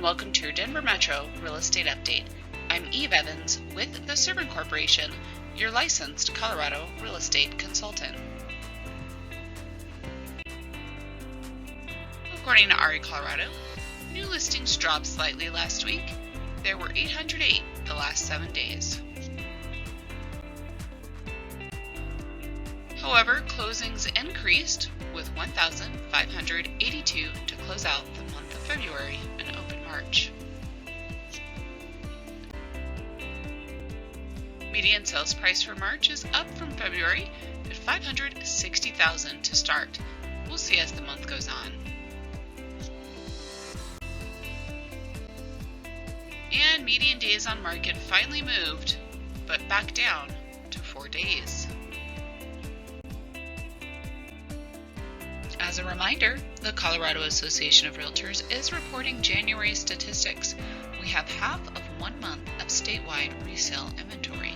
welcome to your Denver Metro Real Estate Update. I'm Eve Evans with the Servant Corporation, your licensed Colorado real estate consultant. According to area Colorado, new listings dropped slightly last week. There were 808 the last 7 days. However, closings increased with 1,582 to close out the month of February and open March. Median sales price for March is up from February at $560,000 to start. We'll see as the month goes on. And median days on market finally moved, but back down to 4 days. As a reminder, the Colorado Association of Realtors is reporting January statistics. We have half of 1 month of statewide resale inventory.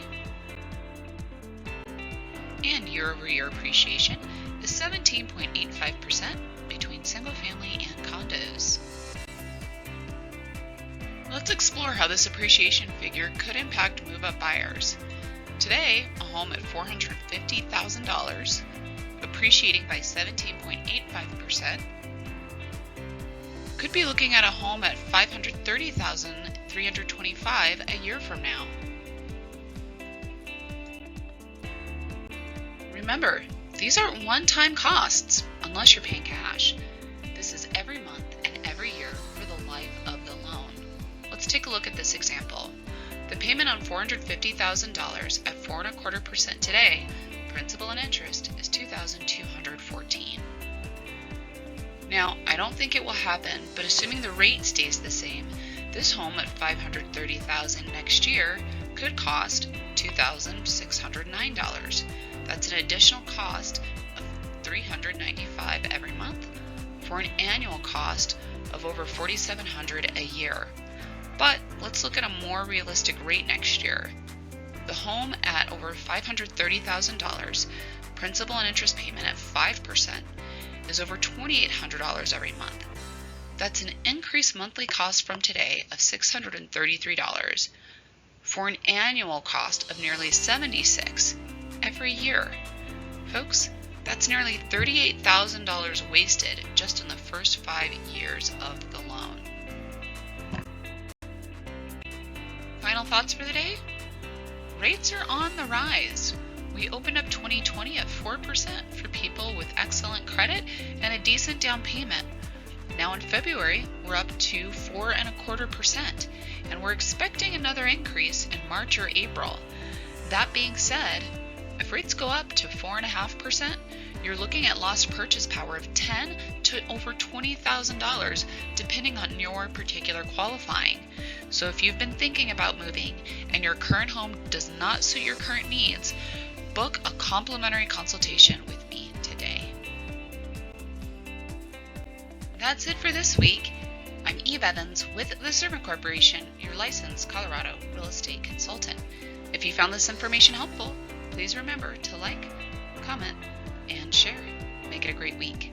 And year-over-year appreciation is 17.85% between single-family and condos. Let's explore how this appreciation figure could impact move-up buyers. Today, a home at $450,000, appreciating by 17.85%, could be looking at a home at $530,325 a year from now. Remember, these aren't one-time costs unless you're paying cash. This is every month and every year for the life of the loan. Let's take a look at this example. The payment on $450,000 at 4.25% today, principal and interest, is $2,214. Now, I don't think it will happen, but assuming the rate stays the same, this home at $530,000 next year could cost $2,609. That's an additional cost of $395 every month for an annual cost of over $4,700 a year. But let's look at a more realistic rate next year. The home at over $530,000, principal and interest payment at 5%, is over $2,800 every month. That's an increased monthly cost from today of $633 for an annual cost of nearly $76 every year. Folks, that's nearly $38,000 wasted just in the first 5 years of the loan. Final thoughts for the day? Rates are on the rise. We opened up 2020 at 4% for people with excellent credit and a decent down payment. Now in February, we're up to 4.25%, and we're expecting another increase in March or April. That being said, if rates go up to 4.5%, you're looking at lost purchase power of $10,000 to over $20,000, depending on your particular qualifying. So if you've been thinking about moving and your current home does not suit your current needs, book a complimentary consultation with me today. That's it for this week. I'm Eve Evans with the Servant Corporation, your licensed Colorado real estate consultant. If you found this information helpful, please remember to like, comment, and share. Make it a great week.